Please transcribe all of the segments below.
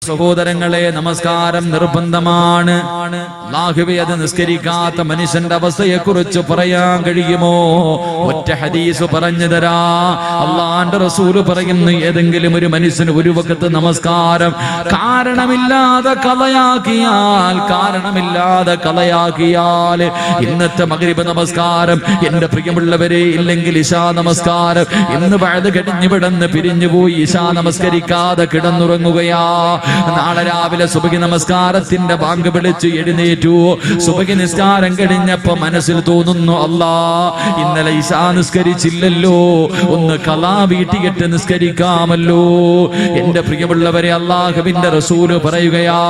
സഹോദരങ്ങളെ, നമസ്കാരം നിർബന്ധമാണ്. അല്ലാഹുവേ, അത് നിസ്കരിക്കാത്ത മനുഷ്യന്റെ അവസ്ഥയെ കുറിച്ച് പറയാൻ കഴിയുമോ? ഒറ്റ ഹദീസ് പറഞ്ഞു തരാ. അല്ലാഹുവിന്റെ റസൂൽ പറയുന്നു, ഏതെങ്കിലും ഒരു മനുഷ്യന് ഒരു വഖത്ത് നമസ്കാരം കാരണമില്ലാതെ കളയാക്കിയാൽ ഇന്നത്തെ മഗ്രിബ് നമസ്കാരം, എന്റെ പ്രിയമുള്ളവരെ, ഇല്ലെങ്കിൽ ഇശാ നമസ്കാരം, എന്ന് വഅദ് കഴിഞ്ഞു വിടന്ന് പിരിഞ്ഞുപോയി ഇശാ നമസ്കരിക്കാതെ കിടന്നുറങ്ങുകയാ. നാളെ രാവിലെ സുബഹി നമസ്കാരത്തിന്റെ ബാങ്ക് വിളിച്ച് എഴുന്നേറ്റു. സുബഹി നിസ്കാരം കഴിഞ്ഞപ്പോ മനസ്സിൽ തോന്നുന്നു, അല്ലാ, ഇന്നലെ ഇശാ നിസ്കരിച്ചില്ലല്ലോ, ഒന്ന് ഖളാ വീട്ടിയിട്ട് നിസ്കരിക്കാമല്ലോ. എന്റെ പ്രിയമുള്ളവരെ, അല്ലാഹുവിന്റെ റസൂല് പറയുകയാ,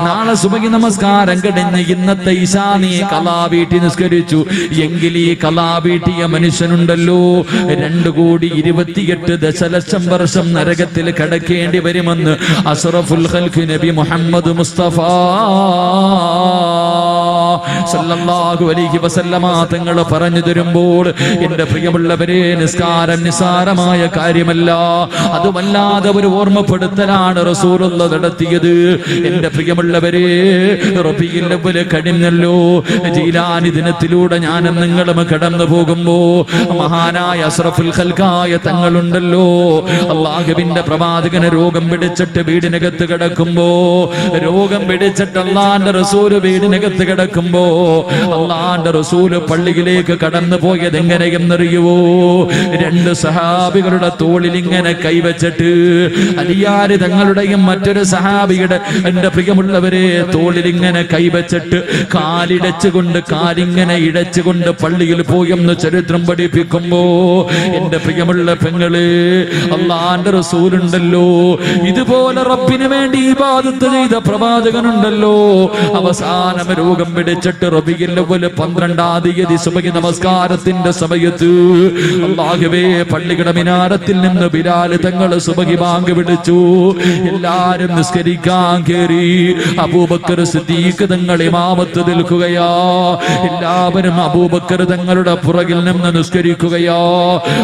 നാളെ സുബഹി നമസ്കാരം കഴിഞ്ഞ് ഇന്നത്തെ ഇശാ നീ ഖളാ വീട്ടി നിസ്കരിച്ചു എങ്കിൽ ഈ ഖളാ വീട്ടിയ മനുഷ്യനുണ്ടല്ലോ 2,28 ദശലക്ഷം വർഷം നരകത്തിൽ കടക്കേണ്ടി വരുമെന്ന് അഷ്റഫുൽ ഖൽഖ് നബി മുഹമ്മദ് മുസ്തഫ സല്ലല്ലാഹു അലൈഹി വസല്ലമ തങ്ങൾ പറഞ്ഞു തരുമ്പോൾ, എന്റെ പ്രിയമുള്ളവരെ, നിസ്കാരം നിസ്സാരമായ കാര്യമല്ല. അത് വല്ലാതെ ഒരു ഓർമ്മപ്പെടുത്തലാണ് റസൂലുള്ളാഹി നടത്തിയത്. എന്റെ പ്രിയമുള്ളവരെ, റബീഉൽ അവ്വൽ കഴിഞ്ഞല്ലോ. ജീലാനി ദിനത്തിലൂടെ ഞാനും നിങ്ങളും കടന്നു പോകുമ്പോ മഹാനായ അഷ്റഫുൽ ഖൽഖായ തങ്ങളുണ്ടല്ലോ, അല്ലാഹുവിന്റെ പ്രവാചകന് രോഗം പിടിച്ചിട്ട് വീടിനകത്ത് കിടക്കുമ്പോ, രോഗം പിടിച്ചിട്ട് അല്ലാഹുവിന്റെ റസൂൽ വീടിനകത്ത് കിടക്കുമ്പോ, അല്ലാഹുവിന്റെ റസൂൽ പള്ളിയിലേക്ക് കടന്നു പോയത് എങ്ങനെയെന്നറിയുവോ? 2 സഹാബികളുടെ തോളിൽ ഇങ്ങനെ കൈവച്ചിട്ട്, അലിയാര് തങ്ങളുടെയും മറ്റൊരു സഹാബിയുടെ, എന്റെ പ്രിയമുള്ളവരെ, തോളിൽ ഇങ്ങനെ കൈവച്ചിട്ട് കാലിങ്ങനെ ഇടച്ചുകൊണ്ട് പള്ളിയിൽ പോയെന്ന് ചരിത്രം പഠിപ്പിക്കുമ്പോ, എന്റെ പ്രിയമുള്ള പെങ്ങള്, അല്ലാഹുവിന്റെ റസൂലുണ്ടല്ലോ, ഇതുപോലെ റബ്ബിന് വേണ്ടി ഇബാദത്ത് ചെയ്ത പ്രവാചകനുണ്ടല്ലോ, അവസാനം രോഗം പിടിച്ചിട്ട് റബീഉൽ അവ്വൽ 12-ാം തീയതി സുബഹി നമസ്കാരത്തിന്റെ സമയത്ത് അല്ലാഹുവേ, പള്ളിയുടെ മിനാരത്തിൽ നിന്ന് ബിലാൽ തങ്ങൾ സുബഹി ബാങ്ക് വിളിച്ചു. എല്ലാരും നിസ്കരിക്കാൻ കേറി. അബൂബക്കർ സിദ്ദീഖ് തങ്ങൾ ഇമാമത്ത് നിൽക്കുകയാ. എല്ലാവരും അബൂബക്കർ തങ്ങളുടെ പുറകിൽ നിന്ന് നിസ്കരിക്കുകയാ.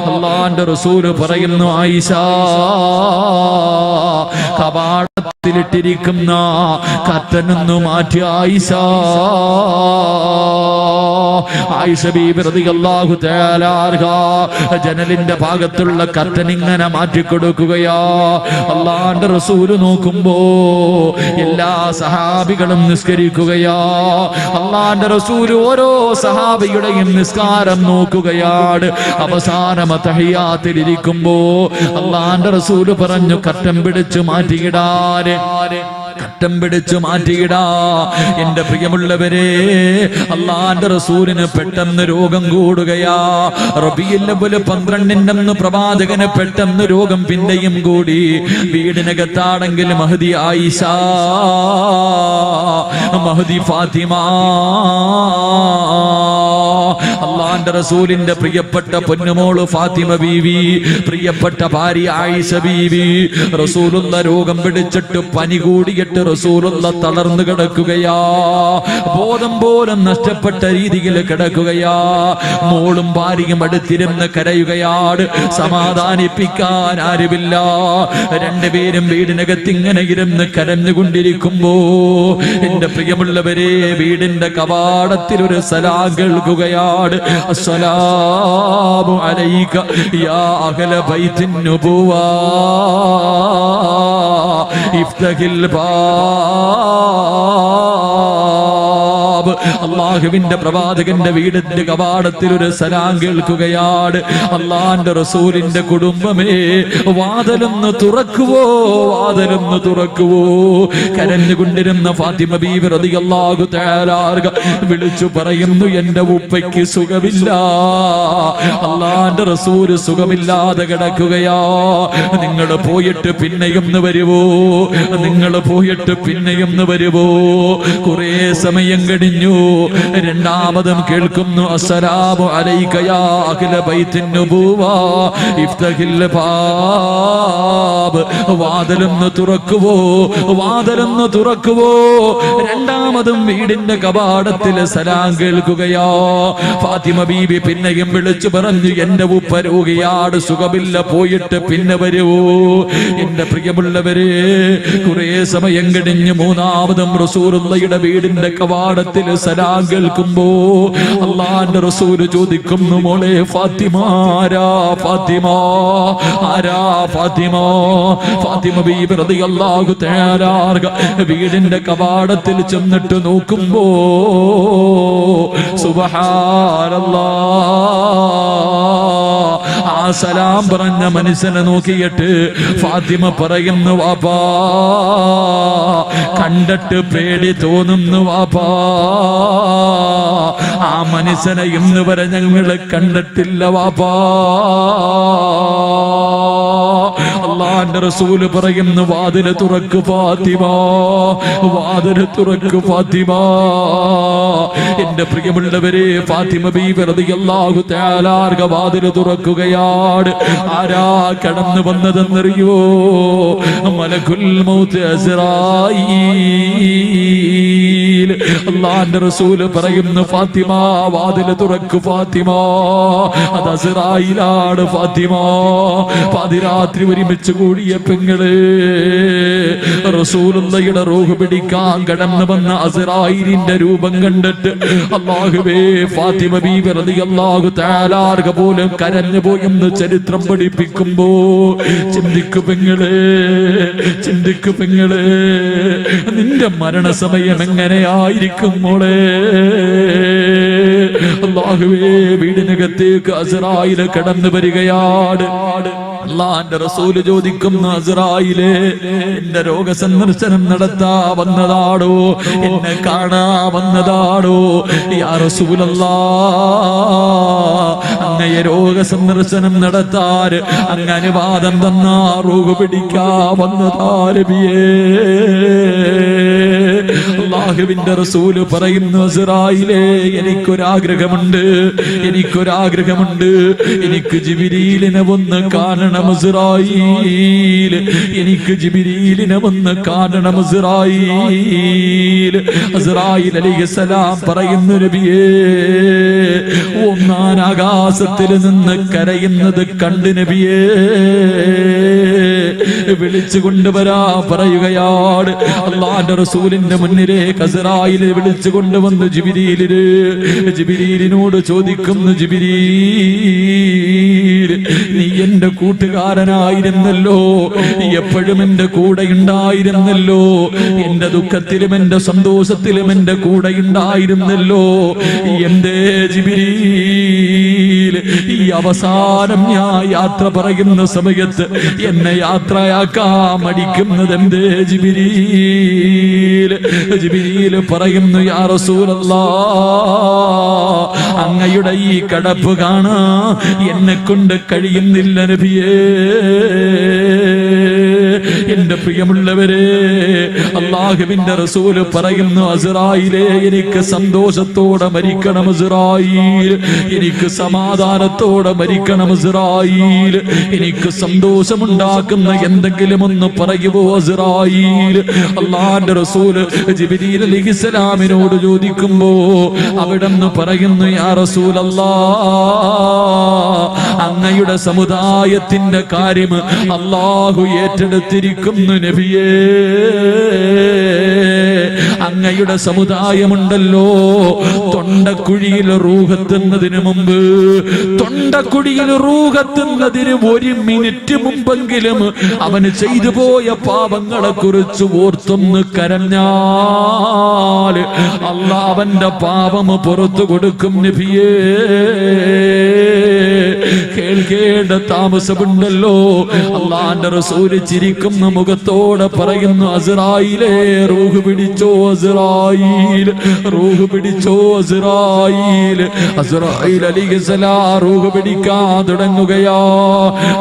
അല്ലാഹുവിന്റെ റസൂല് പറയുന്നു, ആയിഷ, കവാടത്തിലിട്ടിരിക്കുന്ന കർട്ടനൊന്നു മാറ്റി ആയിഷ. ആയിഷ ബീബി റളിയല്ലാഹു തആല അൻഹാ ജനലിന്റെ ഭാഗത്തുള്ള കർട്ടൻ ഇങ്ങനെ മാറ്റിക്കൊടുക്കുകയാ. അല്ലാഹുവിന്റെ റസൂല് നോക്കുമ്പോ എല്ലാ സഹാബികളും നിസ്കരിക്കുകയാ. അല്ലാഹുവിന്റെ റസൂല് ഓരോ സഹാബിയുടെയും നിസ്കാരം നോക്കുകയാണ്. അവസാനം തഹിയ്യാത്തിൽ ഇരിക്കുമ്പോ അല്ലാഹുവിന്റെ റസൂല് പറഞ്ഞു, കർട്ടൻ പിടിച്ചു മാറ്റിയിടാൻ, കട്ടം പിടിച്ചു മാറ്റിയിടാ. എന്റെ പ്രിയമുള്ളവരെ, അല്ലാഹുവിന്റെ റസൂലിന് പെട്ടെന്ന് രോഗം കൂടുകയാ. റബീഉൽ അവ്വൽ 12-ന്റെ പ്രവാചകന് പെട്ടെന്ന് രോഗം പിന്നെയും കൂടി. വീടിനകത്താണെങ്കിൽ മഹദി ആയിഷ, മഹദി ഫാത്തിമ, അല്ലാഹുവിന്റെ റസൂലിന്റെ പ്രിയപ്പെട്ട പൊന്നുമോള് ഫാത്തിമ ബീവി, പ്രിയപ്പെട്ട ഭാര്യ ആയിഷ ബീവി. റസൂലുള്ള രോഗം പിടിച്ചിട്ട് പനി കൂടിയിട്ട് റസൂലുള്ള തളർന്നു കിടക്കുകയാ. ബോധം പോലും നഷ്ടപ്പെട്ട രീതിയിൽ കിടക്കുകയാ. മോളും ഭാര്യയും അടുത്തിരുന്ന് കരയുകയാണ്. സമാധാനിപ്പിക്കാൻ ആരുമില്ല. രണ്ടുപേരും വീടിനകത്ത് ഇങ്ങനെ ഇരുന്ന് കരഞ്ഞുകൊണ്ടിരിക്കുമ്പോ, എന്റെ പ്രിയമുള്ളവരെ, വീടിന്റെ കവാടത്തിൽ ഒരു സലാം കേൾക്കുകയാണ്. അസ്സലാമു അലൈക യാ അഹ്ല ബൈത്തിൻ നുബുവ ഇഫ്തഹിൽ ബാബ്. അല്ലാഹുവിന്റെ പ്രവാചകന്റെ വീടിന്റെ കവാടത്തിൽ ഒരു സലാം കേൾക്കുകയാണ്. അല്ലാഹുവിന്റെ റസൂലിന്റെ കുടുംബമേ, വാതിലൊന്ന് തുറക്കുവോ, വാതിലൊന്ന് തുറക്കുവോ. കരഞ്ഞുകൊണ്ടിരുന്ന ഫാത്തിമ ബീവി റളിയല്ലാഹു തആല അൻഹ വിളിച്ചു പറയുന്നു, എന്റെ ഉപ്പയ്ക്ക് സുഖമില്ല. അല്ലാഹുവിന്റെ റസൂൽ സുഖമില്ലാതെ കിടക്കുകയാ. നിങ്ങൾ പോയിട്ട് പിന്നെയൊന്ന് വരുവോ, നിങ്ങൾ പോയിട്ട് പിന്നെയൊന്ന് വരുവോ. കുറേ സമയം കഴിഞ്ഞു. രണ്ടാമതും കേൾക്കുന്നു അസ്സലാമു അലൈക യാ അഹ്ല ബൈത്തിൻ നുബുവ ഇഫ്തഹിൽ ബാബ്. വാതിലൊന്ന് തുറക്കുവോ, വാതിലൊന്ന് തുറക്കുവോ. രണ്ടാമതും വീടിന്റെ കവാടത്തിൽ സലാം കേൾക്കുകയോ. ഫാത്തിമ ബീബി പിന്നെയും വിളിച്ചു പറഞ്ഞു, എന്റെ ഉപ്പ രോഗിയാട്, സുഖമില്ല, പോയിട്ട് പിന്നെ വരുവോ. എന്റെ പ്രിയമുള്ളവരെ, കുറെ സമയം കഴിഞ്ഞ് മൂന്നാമതും റസൂലുള്ളാഹിയുടെ വീടിന്റെ കവാടത്തിൽ സലാം കേൾക്കുമ്പോ അല്ലാഹുവിന്റെ റസൂൽ ചോദിക്കുന്നു, മോളെ ഫാത്തിമ, ആരാ ഫാത്തിമ, ആരാ ഫാത്തിമ? ഫാത്തിമ ബീബി റളിയല്ലാഹു തആല വീടിന്റെ കവാടത്തിൽ ചെന്നിട്ട് നോക്കുമ്പോ സുബ്ഹാനല്ലാഹ്, ആ സലാം പറഞ്ഞ മനുഷ്യനെ നോക്കിയിട്ട് ഫാത്തിമ പറയുന്നു, വാപ്പാ കണ്ടിട്ട് പേടി തോന്നുന്നു വാപ്പാ, ആ മനുഷ്യനെ ഇന്ന് വരെ ഞങ്ങൾ കണ്ടിട്ടില്ല വാപ്പാ. അല്ലാഹുവിന്റെ റസൂൽ പറയുന്നു, വാതിൽ തുറക്ക് ഫാത്തിമ, വാതിൽ തുറക്ക് ഫാത്തിമ. എന്റെ പ്രിയമുള്ളവരെ, ഫാത്തിമ ബീബി റളിയല്ലാഹു തആല വാതിൽ തുറക്കുകയാണ്. ആരാ കടന്നു വന്നതെന്നറിയോ? മലക്കുൽ മൗത്ത് അസ്റായീൽ. അല്ലാഹുവിന്റെ റസൂൽ പറയുന്നു, ഫാത്തിമ വാതിൽ തുറക്ക് ഫാത്തിമ, അത് അസ്റായീലാണ് ഫാത്തിമ. പാതിരാത്രി ഒരുമിച്ച് കൂടിയ പെങ്ങള് റസൂലുള്ളാഹിയുടെ റൂഹ് പിടിക്കാൻ കടന്നു വന്ന അസ്റായീലിന്റെ രൂപം കണ്ടിട്ട് അല്ലാഹുവേ, ഫാത്തിമ ബീബി റളിയല്ലാഹു തആല പോലും കരഞ്ഞു പോയെന്ന് ചരിത്രം പഠിപ്പിക്കുമ്പോ ചിന്തിക്കു പെങ്ങളെ, ചിന്തിക്കു പെങ്ങളെ, നിന്റെ മരണസമയം എങ്ങനെയായിരിക്കും മോളെ? അല്ലാഹുവേ, വീടിനകത്തേക്ക് അസ്റായീൽ കടന്നു വരികയാണ്. അല്ലാഹുവിന്റെ റസൂല് ചോദിക്കുന്നു, അസ്റായീലേ, എന്റെ രോഗസന്ദർശനം നടത്താ വന്നതാടോ, എന്നെ കാണാ വന്നതാടോ? യാ റസൂലല്ലാഹ്, അങ്ങയെ രോഗസന്ദർശനം നടത്താൻ അങ്ങ് അനുവാദം തന്നാ റൂഹ് പിടിക്കാ വന്നതാ നബിയേ. അല്ലാഹുവിന്റെ റസൂല് പറയുന്നു, അസ്റായീലേ, എനിക്കൊരാഗ്രഹമുണ്ട്, എനിക്കൊരാഗ്രഹമുണ്ട്, എനിക്ക് ജിബ്രീലിനെ ഒന്ന് കാണണം അസ്റായീൽ, എനിക്ക് ജിബ്രീലിനെ ഒന്ന് കാണണം അസ്റായീൽ. അസ്റായീൽ അലൈഹിസ്സലാം പറയുന്നു, നബിയേ, ഒന്നാം ആകാശത്തിൽ നിന്ന് കരയുന്നത് കണ്ട് നബിയേ വിളിച്ചു കൊണ്ടുവരാ പറയുകയാണ്. അല്ലാഹുവിന്റെ റസൂലിന്റെ മുന്നിലേക്ക് അസ്റായീൽ വിളിച്ചു കൊണ്ടുവന്ന് ജിബ്രീലിനോട് ചോദിക്കുന്നു, ജിബ്രീൽ, നീ എന്റെ കൂട്ടുകാരനായിരുന്നല്ലോ, എപ്പോഴും എന്റെ കൂടെ ഉണ്ടായിരുന്നല്ലോ, എന്റെ ദുഃഖത്തിലും എന്റെ സന്തോഷത്തിലും എന്റെ കൂടെ ഉണ്ടായിരുന്നല്ലോ. എന്തേ ജിബ്രീൽ ഈ അവസാനം ഞാൻ യാത്ര പറയുന്ന സമയത്ത് എന്നെ യാത്രയാക്കാൻ മടിക്കുന്നത് എന്തേ ജിബ്രീൽ? ജിബ്രീൽ പറയുന്നു, യാ റസൂലല്ലാഹ്, അങ്ങയുടെ ഈ കടപ്പ് കാണാ എന്നെ കൊണ്ട് കഴിയുന്നില്ല നബിയേ. എന്റെ പ്രിയമുള്ളവരെ, അല്ലാഹുവിന്റെ റസൂല് പറയുന്നു, അസ്റായീലേ, എനിക്ക് സന്തോഷത്തോടെ മരിക്കണം അസ്റായീൽ, എനിക്ക് സമാധാനത്തോടെ മരിക്കണം അസ്റായീൽ, എനിക്ക് സന്തോഷമുണ്ടാക്കുന്ന എന്തെങ്കിലും ഒന്ന് പറയുവോ അസ്റായീൽ? അല്ലാഹുവിന്റെ റസൂല് ജിബ്രീൽ അലൈഹിസ്സലാമിനോട് ചോദിക്കുമ്പോ അവിടെന്ന് പറയുന്നു, യാ റസൂലല്ലാഹ്, അങ്ങയുടെ സമുദായത്തിന്റെ കാര്യം അല്ലാഹു ഏറ്റെടുത്തിരിക്കുന്നു നബിയേ. അങ്ങയുടെ സമുദായമുണ്ടല്ലോ, തൊണ്ടക്കുഴിയിൽ റൂഹെത്തുന്നതിന് മുമ്പ്, തൊണ്ടക്കുഴിയിൽ റൂഹെത്തുന്നതിന് 1 മിനിറ്റ് മുമ്പെങ്കിലും അവന് ചെയ്തു പോയ പാപങ്ങളെ കുറിച്ച് ഓർത്തൊന്ന് കരഞ്ഞാൽ അല്ലാഹ് അവന്റെ പാപം പുറത്തു കൊടുക്കും നബിയേ. കേൾക്കേണ്ട താമസമുണ്ടല്ലോ. അല്ലാഹുവിന്റെ റസൂല് ചിരിക്കുന്ന മുഖത്തോടെ പറയുന്നു, അസ്റായീലേ, റൂഹ് പിടിച്ചോ അസ്റായീൽ. അസ്റായീൽ റൂഹ് പിടിച്ചോ അസ്റായീൽ അസ്റായീൽ അലൈഹിസ്സലാം റൂഹ് പിടിക്കാൻ തുടങ്ങുകയാ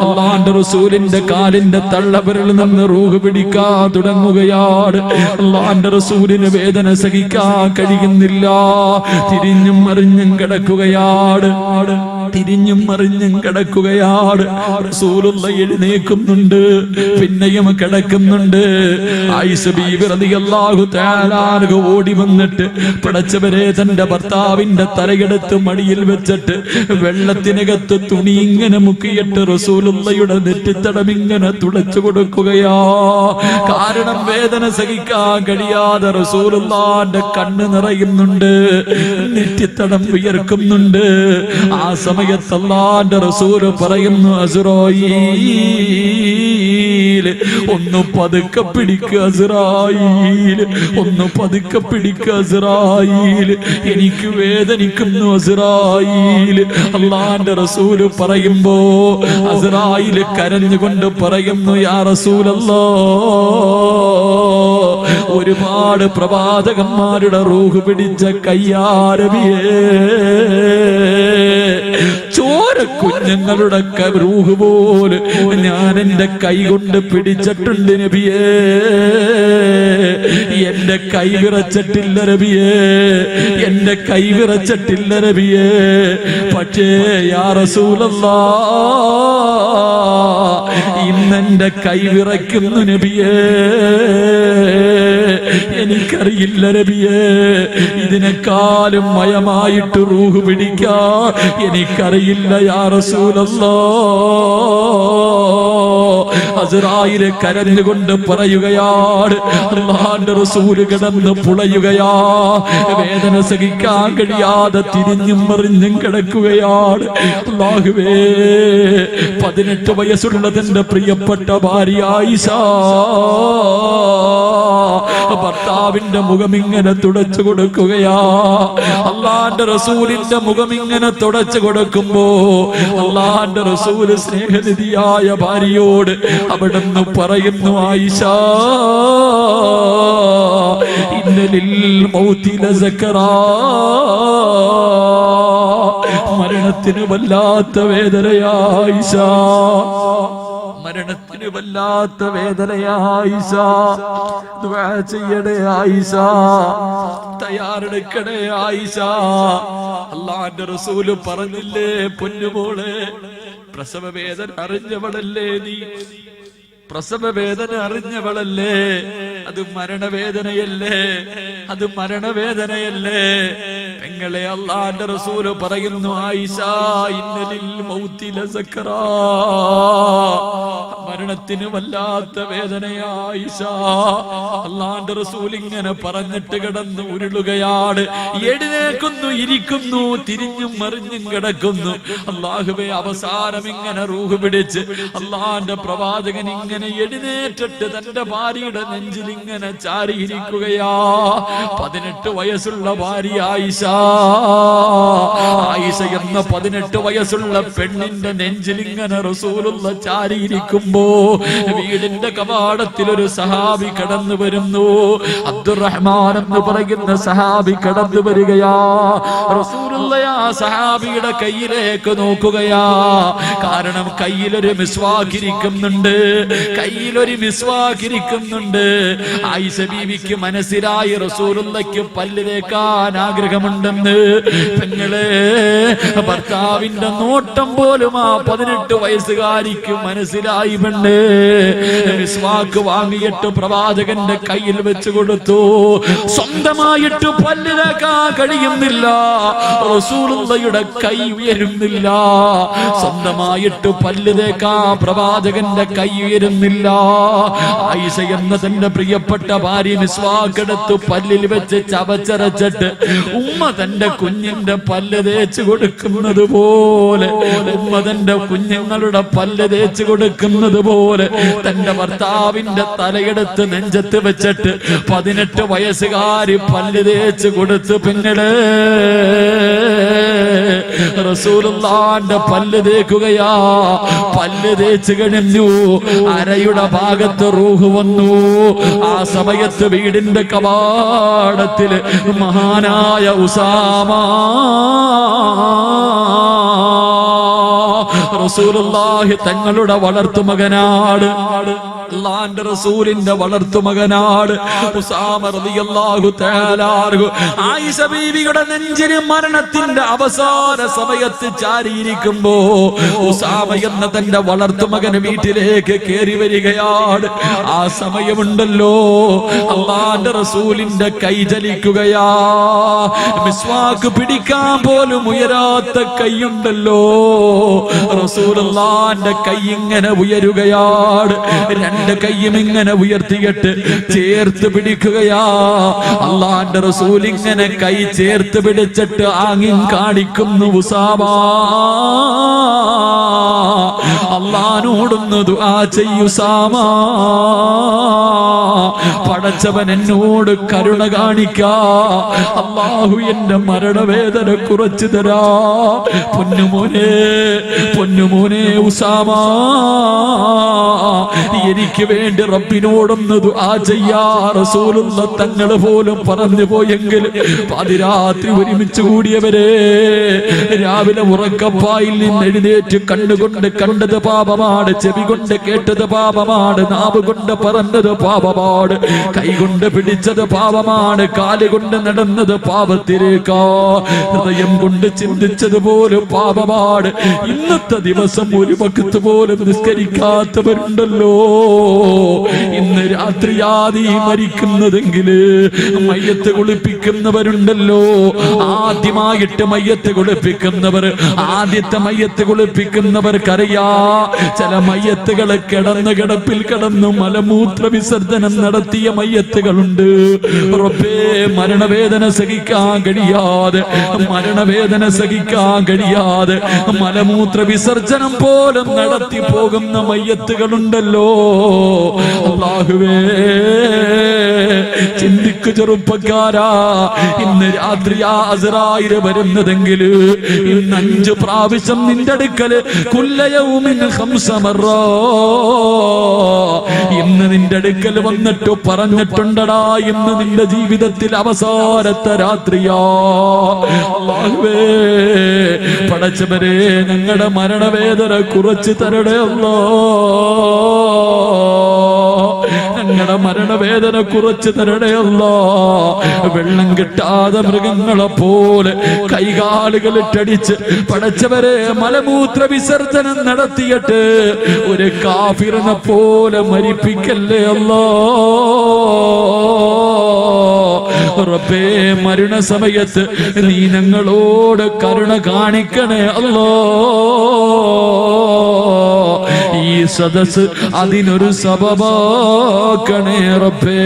അല്ലാഹുവിന്റെ റസൂലിന്റെ കാലിന്റെ തള്ളവിരലിൽ നിന്ന് റൂഹ് പിടിക്കാൻ തുടങ്ങുകയാണ് അല്ലാഹുവിന്റെ റസൂലിന് വേദന സഹിക്കാൻ കഴിയുന്നില്ല തിരിഞ്ഞും മറിഞ്ഞും കിടക്കുകയാണ് തിരിഞ്ഞും മറിഞ്ഞും കിടക്കുകയാണ് റസൂലുള്ള എഴുന്നേൽക്കുന്നുണ്ട് പിന്നെയും കിടക്കുന്നുണ്ട് ആയിഷ ബീവി റളിയല്ലാഹു തആല അൻഹ ഓടി വന്നിട്ട് പടച്ചവരെ തന്റെ ഭർത്താവിന്റെ തലയെടുത്ത് മടിയിൽ വെച്ചിട്ട് വെള്ളത്തിനകത്ത് തുണി ഇങ്ങനെ മുക്കിയിട്ട് റസൂലുള്ളയുടെ നെറ്റിത്തടം ഇങ്ങനെ തുടച്ചു കൊടുക്കുകയാ കാരണം വേദന സഹിക്കാൻ കഴിയാതെ റസൂലുള്ളാന്റെ കണ്ണ് നിറയുന്നുണ്ട് നെറ്റിത്തടം വിയർക്കുന്നുണ്ട് ആ സമയത്ത് അല്ലാഹുവിന്റെ റസൂല് പറയുന്നു അസ്റായീൽ ഒന്ന് പതുക്കെ പിടിക്കുക അസ്റായീൽ ഒന്ന് പതുക്കെ പിടിക്കുക അസ്റായീൽ എനിക്ക് വേദനിക്കുന്നു അസ്റായീൽ അല്ലാഹുവിന്റെ റസൂല് പറയുമ്പോ അസ്റായീൽ കരഞ്ഞുകൊണ്ട് പറയുന്നു യാ റസൂലല്ലാഹ് ഒരുപാട് പ്രവാചകന്മാരുടെ റൂഹ് പിടിച്ച കയ്യാരവിയേ ചോര കുഞ്ഞുങ്ങളുടെ റൂഹ് പോലെ ഞാൻ എന്റെ കൈ കൊണ്ട് പിടിച്ചിട്ടുണ്ട് നബിയേ എന്റെ കൈ വിറച്ചിട്ടില്ല നബിയേ എന്റെ കൈ വിറച്ചിട്ടില്ല നബിയേ പക്ഷേ യാ റസൂലല്ലാഹ് ഇന്നെന്റെ കൈ വിറയ്ക്കുന്നു നബിയേ എനിക്കറിയില്ല നബിയേ ഇതിനേക്കാളും മയമായിട്ട് റൂഹ് പിടിക്കാൻ എനിക്കറിയില്ല യാ റസൂലല്ലാഹ് അസ്റായീൽ കരഞ്ഞുകൊണ്ട് പറയുകയാണ് അല്ലാഹുവിന്റെ റസൂല് കിടന്ന് പുളയുകയാ വേദന സഹിക്കാൻ കഴിയാതെ തിരിഞ്ഞും മറിഞ്ഞും കിടക്കുകയാണ് അല്ലാഹുവേ 18 വയസ്സുള്ള തന്റെ പ്രിയപ്പെട്ട ഭാര്യ ആയിഷ ഭർത്താവിന്റെ മുഖം ഇങ്ങനെ തുടച്ചു കൊടുക്കുകയാ അല്ലാഹുവിന്റെ റസൂലിന്റെ മുഖം ഇങ്ങനെ തുടച്ചു കൊടുക്കുമ്പോ അല്ലാഹുവിന്റെ റസൂല് സ്നേഹനിധിയായ ഭാര്യയോട് അവിടുന്ന് പറയുന്നു ആയിഷ ഇന്നലിൽ മൗതി ലസക്കറാ മരണത്തിന് വല്ലാത്ത വേദനയാ ആയിഷ മരണത്തിന് വല്ലാത്ത വേദനയാ ആയിഷ ദുആ ചെയ്യണേ ആയിഷ തയ്യാറെടുക്കണേ ആയിഷ അല്ലാഹുവിന്റെ റസൂല് പറഞ്ഞില്ലേ പൊന്നുമോളെ പ്രസവ വേദന അറിഞ്ഞവളല്ലേ നീ പ്രസവ വേദന അറിഞ്ഞവളല്ലേ അത് മരണവേദനയല്ലേ അത് മരണവേദനയല്ലേ പെങ്ങളെ അല്ലാഹുവിന്റെ റസൂല് പറയുന്നു ആയിഷ ഇന്നലിൽ മൗതി ലസക്കറാ മരണത്തിന് വല്ലാത്ത വേദനയാ ആയിഷ അല്ലാഹുവിന്റെ റസൂൽ ഇങ്ങനെ പറഞ്ഞിട്ട് കിടന്ന് ഉരുളുകയാണ് എഴുന്നേൽക്കുന്നു ഇരിക്കുന്നു തിരിഞ്ഞും മറിഞ്ഞും കിടക്കുന്നു അല്ലാഹുവേ അവസാനം ഇങ്ങനെ റൂഹ് പിടിച്ച് അല്ലാഹുവിന്റെ പ്രവാചകൻ ഇങ്ങനെ എഴുന്നേറ്റിട്ട് തന്റെ ഭാര്യയുടെ നെഞ്ചിൽ ഇങ്ങനെ ചാരിയിരിക്കുകയാ 18 വയസ്സുള്ള ഭാര്യ ആയിഷ ആയിഷ എന്ന 18 വയസ്സുള്ള പെണ്ണിന്റെ നെഞ്ചിൽ ഇങ്ങനെ റസൂലുള്ള ചാരിയിരിക്കുമ്പോ വീടിന്റെ കവാടത്തിൽ ഒരു സഹാബി കടന്നു വരുന്നു അബ്ദുറഹ്മാൻ എന്ന് പറയുന്ന സഹാബി കടന്നു വരികയാ റസൂലുള്ള ആ സഹാബിയുടെ കയ്യിലേക്ക് നോക്കുകയാ കാരണം കയ്യിലൊരു മിസ്വാക്ക് ഇരിക്കുന്നുണ്ട് കയ്യിലൊരു മിസ്വാക്ക് ഇരിക്കുന്നുണ്ട് ആയിഷ ബീവിക്ക് മനസ്സിലായി റസൂലുള്ളാഹിക്ക് പല്ല് തേക്കാൻ ആഗ്രഹമുണ്ടെന്ന് പെങ്ങളെ ഭർത്താവിന്റെ നോട്ടം പോലും ആ 18 വയസ്സുകാരിക്ക് മനസ്സിലായി പെണ്ണ് മിസ്വാക്ക് വാങ്ങിയിട്ട് പ്രവാചകന്റെ കയ്യിൽ വെച്ച് കൊടുത്തു സ്വന്തമായിട്ട് പല്ല് തേക്കാൻ കഴിയുന്നില്ല റസൂലുള്ളാഹിയുടെ കൈ ഉയരുന്നില്ല സ്വന്തമായിട്ട് പല്ല് തേക്കാൻ പ്രവാചകന്റെ കൈ ഉയരുന്നില്ല ആയിഷ എന്ന തന്റെ പ്രിയപ്പെട്ട ഭാര്യ മിസ്വാക്ക് എടുത്ത് പല്ലിൽ വെച്ച് ചവച്ചരച്ചിട്ട് ഉമ്മ തന്റെ കുഞ്ഞിന്റെ പല്ല് തേച്ച് കൊടുക്കുന്നത് പോലെ, ഉമ്മ തന്റെ കുഞ്ഞുങ്ങളുടെ പല്ല് തേച്ച് കൊടുക്കുന്നത് പോലെ തന്റെ ഭർത്താവിന്റെ തലയെടുത്ത് നെഞ്ചത്ത് വെച്ചിട്ട് 18 വയസ്സുകാരി പല്ല് തേച്ച് കൊടുത്ത് പെങ്ങളെ റസൂലുള്ളാന്റെ പല്ല് തേക്കുകയാ. പല്ല് തേച്ച് കഴിഞ്ഞു, അരയുടെ ഭാഗത്ത് റൂഹ് വന്നു. ആ സമയത്ത് വീടിന്റെ കവാടത്തില് മഹാനായ ഉസാമ റസൂലുള്ളാഹി തങ്ങളുടെ വളർത്തുമകനാണ്, അല്ലാഹുവിന്റെ റസൂലിന്റെ വളർത്തുമകനാണ് ഉസാമ റളിയല്ലാഹു തആല അൻഹു. ആയിഷ ബീവിയുടെ നെഞ്ചിന് മരണത്തിന്റെ അവസാന സമയത്ത് ചാരിയിരിക്കുമ്പോ ഉസാമ എന്ന തന്റെ വളർത്തുമകൻ വീട്ടിലേക്ക് കയറി വരികയാണ്. ആ സമയമുണ്ടല്ലോ അല്ലാഹുവിന്റെ റസൂലിന്റെ കൈ ചലിക്കുകയാ. മിസ്വാക്ക് പിടിക്കാൻ പോലും ഉയരാത്ത കൈയുണ്ടല്ലോ, റസൂലുള്ളാഹിന്റെ കൈ ഇങ്ങനെ ഉയരുകയാണ്. രണ്ട് കൈയും ഇങ്ങനെ ഉയർത്തിയിട്ട് ചേർത്ത് പിടിക്കുകയാ. അല്ലാഹുവിന്റെ റസൂൽ ഇങ്ങനെ കൈ ചേർത്ത് പിടിച്ചിട്ട് ആംഗ്യം കാണിക്കുന്നു. ഉസാമ അല്ലാഹുവോടൊന്ന് ദുആ ചെയ്യൂ ഉസാമ, പടച്ചവൻ എന്നോട് കരുണ കാണിക്കാ, അല്ലാഹു എന്റെ മരണവേദന കുറച്ചു തരാ. പൊന്നുമോനെ പൊന്നുമോനെ ഉസാമ, എനിക്ക് വേണ്ടി റബ്ബിനോടൊന്ന് ദുആ ചെയ്യാ. റസൂലുള്ള തങ്ങൾ പോലും പറഞ്ഞു പോയെങ്കിൽ പാതിരാത്രി ഒരുമിച്ച് കൂടിയവരെ രാവിലെ ഉറക്കപ്പായിൽ നിന്ന് എഴുന്നേറ്റ് കണ്ണുകൊണ്ട് കണ്ടത് പാപമാണ്, ചെവി കൊണ്ട് കേട്ടത് പാപമാണ്, നാവ് കൊണ്ട് പറഞ്ഞത് പാപമാണ്, കൈ കൊണ്ട് പിടിച്ചത് പാപമാണ്, കാലുകൊണ്ട് നടന്നത് പാപത്തിലേക്കാ, ഹൃദയം കൊണ്ട് ചിന്തിച്ചത് പോലും പാപമാണ്. ഇന്നത്തെ ദിവസം ഒരു വഖത്ത് പോലും നിസ്കരിക്കാത്തവരുണ്ടല്ലോ. ഇന്ന് രാത്രിയാദി മരിക്കുന്നതെങ്കില് മയ്യത്ത് കുളിപ്പിക്കുന്നവരുണ്ടല്ലോ. ആദ്യമായിട്ട് മയ്യത്ത് കുളിപ്പിക്കുന്നവർ, ആദ്യത്തെ മയ്യത്ത് കുളിപ്പിക്കുന്നവർക്കറിയാ ചില മയ്യത്തുകളെ കിടപ്പിൽ കിടന്നു മലമൂത്ര വിസർജനം നടത്തിയ മയ്യത്തുകളുണ്ട്. റബ്ബേ, മരണവേദന സഹിക്കാൻ കഴിയാതെ, മരണവേദന സഹിക്കാൻ കഴിയാതെ മലമൂത്ര വിസർജനം പോലും നടത്തി പോകുന്ന മയ്യത്തുകളുണ്ടല്ലോ. അല്ലാഹുവേ, ചിന്തിക്കു ചെറുപ്പക്കാരാ, ഇന്ന് രാത്രി അസ്റായിൽ വരുന്നതെങ്കിൽ ഇന്ന് 5 പ്രാവശ്യം നിന്റെ അടുക്കല് കുല്ലയൗമിൻ 5 മറ ഇന്ന് നിന്റെ അടുക്കൽ വന്നിട്ട് പറഞ്ഞിട്ടുണ്ടടാ, ഇന്ന് നിന്റെ ജീവിതത്തിൽ അവസാനത്തെ രാത്രിയാ. അല്ലാഹുവേ, പടച്ചവരെ ഞങ്ങളുടെ മരണവേദന കുറച്ച് തരണേ അല്ലാ, ഞങ്ങളുടെ മരണവേദന കുറച്ച് തരണേ അല്ലാ. വെള്ളം കിട്ടാതെ മൃഗങ്ങളെ പോലെ കൈകാലുകളിട്ടടിച്ച് പടച്ചവരെ മലമൂത്ര വിസർജനം നടത്തിയിട്ട് ഒരു കാഫിറിനെ പോലെ മരിപ്പിക്കല്ലേ അല്ലാ. റബ്ബേ, മരണസമയത്ത് നീ ഞങ്ങളോട് കരുണ കാണിക്കണേ അല്ലാ. ഈ സദസ് അതിനൊരു സബബാക്കണേ റബ്ബേ.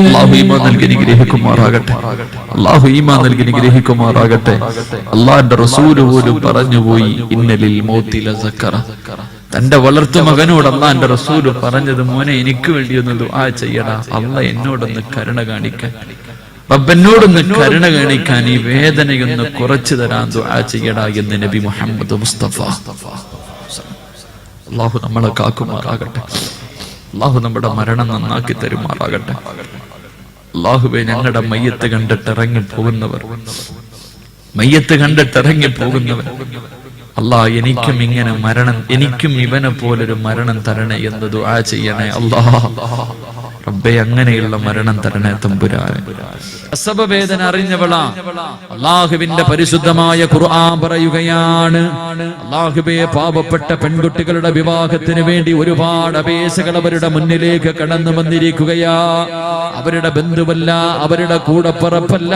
അല്ലാഹു ഈമാൻ നൽകി അനുഗ്രഹിക്കുമാറാകട്ടെ, അല്ലാഹു ഈമാൻ നൽകി അനുഗ്രഹിക്കുമാറാകട്ടെ. അല്ലാഹുവിന്റെ റസൂൽ പോലും പറഞ്ഞുപോയി, ഇന്നലിൽ മൗതി ലസക്കറ. തന്റെ വളർത്തു മകനോട് അല്ലാഹുവിന്റെ റസൂൽ പറഞ്ഞത്, മോനെ എനിക്ക് വേണ്ടി ഒന്ന് ദുആ ചെയ്യടാ, അല്ലാഹ് എന്നോടൊന്ന് കരുണ കാണിക്കാൻ, റബ്ബനോടൊന്ന് കരുണ കാണിക്കാൻ, ഈ വേദനയൊന്ന് കുറച്ചു തരാൻ ദുആ ചെയ്യടാ എന്ന് നബി മുഹമ്മദ് മുസ്തഫ. അല്ലാഹു നമ്മളെ കാക്കുമാറാകട്ടെ, അല്ലാഹു നമ്മുടെ മരണം നന്നാക്കി തരുമാറാകട്ടെ. അല്ലാഹുവേ, ഞങ്ങളുടെ മയ്യത്ത് കണ്ടിട്ട് ഇറങ്ങി പോകുന്നവർ, മയ്യത്ത് കണ്ടിട്ട് ഇറങ്ങി പോകുന്നവർ, അല്ലാഹ് എനിക്കും ഇങ്ങനെ മരണം, എനിക്കും ഇവനെ പോലൊരു മരണം തരണേ എന്ന് ദുആ ചെയ്യണേ അല്ലാഹ്. റബ്ബേ, അങ്ങനെയുള്ള മരണം തരണേ തമ്പുരാനെ. പ്രസവവേദന അറിഞ്ഞവളാ അല്ലാഹുവിന്റെ പരിശുദ്ധമായ ഖുർആൻ പറയുകയാണ്, അല്ലാഹുവേ, പാവപ്പെട്ട പെൺകുട്ടികളുടെ വിവാഹത്തിന് വേണ്ടി ഒരുപാട് അപേക്ഷകൾ അവരുടെ മുന്നിലേക്ക് കടന്നു വന്നിരിക്കുകയാ. അവരുടെ ബന്ധുവല്ല, അവരുടെ കൂടപ്പിറപ്പല്ല,